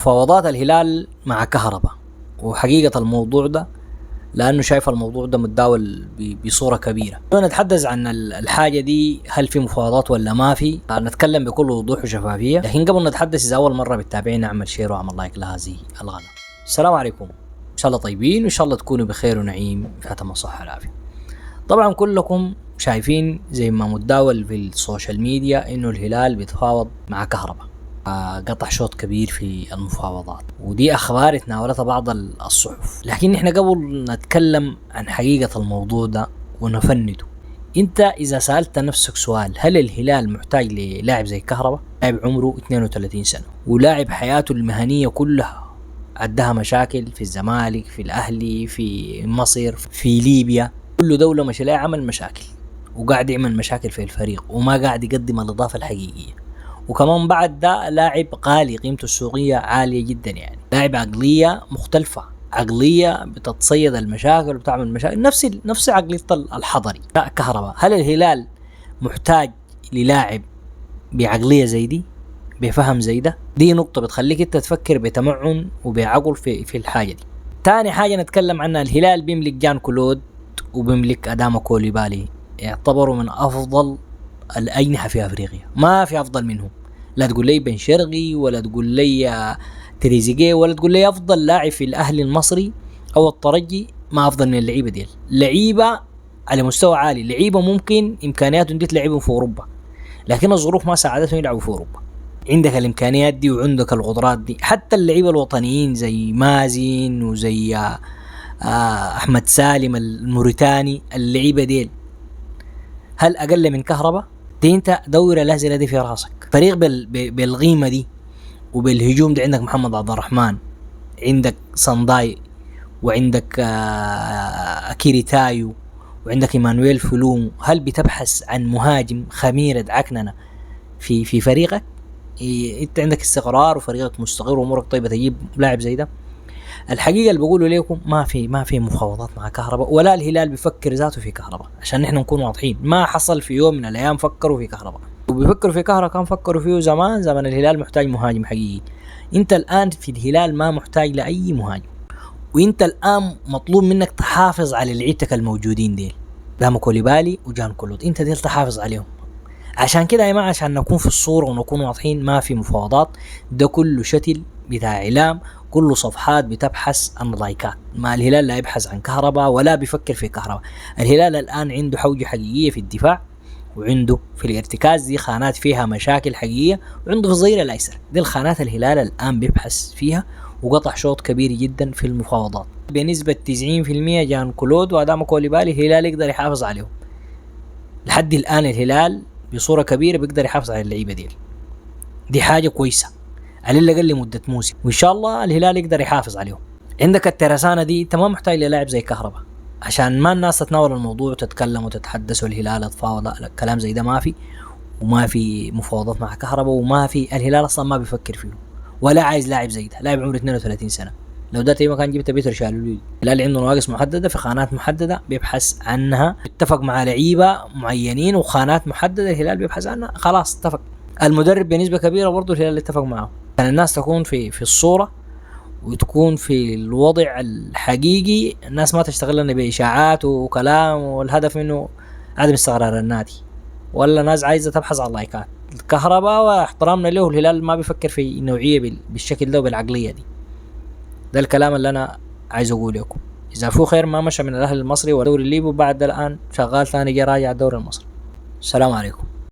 مفاوضات الهلال مع كهرباء، وحقيقة الموضوع ده لأنه شايف الموضوع ده متداول بصورة كبيرة. نتحدث عن الحاجة دي، هل في مفاوضات ولا ما في؟ نتكلم بكل وضوح وشفافية. لكن قبل نتحدث، إذا أول مرة بتتابعينا اعمل شير واعمل لايك لهذه القناة. السلام عليكم، إن شاء الله طيبين وإن شاء الله تكونوا بخير ونعيم في أتم الصحة والعافية. طبعا كلكم شايفين زي ما متداول في السوشيال ميديا إنه الهلال بيتفاوض مع كهرباء، قطع شوط كبير في المفاوضات، ودي أخبار تناولتها بعض الصحف. لكن إحنا قبل نتكلم عن حقيقة الموضوع ده ونفنده، أنت إذا سألت نفسك سؤال، هل الهلال محتاج للاعب زي كهرباء؟ لاعب عمره 32 سنة ولاعب حياته المهنية كلها عدها مشاكل في الزمالك، في الأهلي، في مصر، في ليبيا، كل دولة مش لاقي عمل مشاكل، وقاعد يعمل مشاكل في الفريق وما قاعد يقدم الإضافة الحقيقية. وكمان بعد ده لاعب غالي، قيمته السوقية عالية جدا، يعني لاعب عقلية مختلفة، عقلية بتتصيد المشاكل وبتعمل مشاكل، نفس عقلية الحضري. لا كهرباء، هل الهلال محتاج للاعب بعقلية زي دي، بفهم زي ده؟ دي نقطة بتخليك انت تفكر بتمعن وبعقل في الحاجة دي. تاني حاجة نتكلم عنها، الهلال بيملك جان كلود وبيملك أداما كوليبالي، يعتبروا من أفضل الأجنحة في أفريقيا، ما في أفضل منهم. لا تقول لي بن شرقي ولا تقول لي تريزيجيه ولا تقول لي أفضل لاعب في الأهلي المصري أو الترجي، ما أفضل من اللعيبة دي. لعيبة على مستوى عالي، لعيبة ممكن إمكانياتهم دي تلعبهم في أوروبا، لكن الظروف ما ساعدتهم يلعبوا في أوروبا. عندك الإمكانيات دي وعندك القدرات دي. حتى اللعيبة الوطنيين زي مازن وزي أحمد سالم الموريتاني، اللعيبة دي هل أقل من كهرباء؟ دي انت دور الأسئلة دي في راسك. فريق بالقيمة دي وبالهجوم دي، عندك محمد عبد الرحمن، عندك صنداي، وعندك كيريتايو، وعندك إيمانويل فلوم. هل بتبحث عن مهاجم خميرة عكننة في فريقك؟ انت عندك استقرار وفريقك مستقر وامورك طيبة، تجيب لاعب زي ده؟ الحقيقة اللي بقوله لكم، ما في مفاوضات مع كهرباء، ولا الهلال بيفكر ذاته في كهرباء. عشان نحن نكون واضحين، ما حصل في يوم من الايام فكروا في كهرباء. وبيفكروا في كهرباء كان فكروا فيه زمان الهلال محتاج مهاجم حقيقي. انت الان في الهلال ما محتاج لاي مهاجم، وانت الان مطلوب منك تحافظ على لعيبتك الموجودين ديل، دامو كوليبالي وجان كلود، انت ديل تحافظ عليهم. عشان كده يا جماعه، عشان نكون في الصورة ونكون واضحين، ما في مفاوضات، ده كله شتل بتاع اعلام، كله صفحات بتبحث عن لايكات. ما الهلال لا يبحث عن كهرباء ولا بيفكر في كهرباء. الهلال الآن عنده حوجة حقيقية في الدفاع، وعنده في الارتكاز، دي خانات فيها مشاكل حقيقية، وعنده في الظهير الأيسر، دي الخانات الهلال الآن بيبحث فيها، وقطع شوط كبير جدا في المفاوضات بنسبة 90%. جان كلود وأداما كوليبالي الهلال يقدر يحافظ عليهم لحد الآن. الهلال بصورة كبيرة بيقدر يحافظ على اللعيبة دي حاجة كويسة على الأقل لمدة موسم، وإن شاء الله الهلال يقدر يحافظ عليهم. عندك الترسانة دي، أنت ما محتاج للاعب زي كهرباء عشان ما الناس تتناول الموضوع وتتكلم وتتحدث والهلال يتفاوض. لا، كلام زي ده ما في، وما في مفاوضات مع كهرباء، وما في. الهلال أصلا ما بيفكر فيه ولا عايز لاعب زي ده. لاعب عمره 32 سنة، لو ده ما كان جبت بيتر شالولي. الهلال عنده نواقص محددة في خانات محددة بيبحث عنها، اتفق مع لعيبة معينين وخانات محددة الهلال بيبحث عنها، خلاص اتفق. المدرب بنسبة كبيرة برضو الهلال اتفق معه. كان الناس تكون في الصورة وتكون في الوضع الحقيقي، الناس ما تشتغل لنا بإشاعات وكلام والهدف منه عدم استقرار النادي، ولا ناس عايزة تبحث عن اللايكات. الكهرباء واحترامنا له، الهلال ما بيفكر في نوعية بالشكل ده وبالعقلية دي. ده الكلام اللي أنا عايز أقول لكم. إذا فيه خير ما مشى من الأهلي المصري والدوري الليبي، وبعد الآن شغال ثاني جا راجع الدوري المصري. السلام عليكم.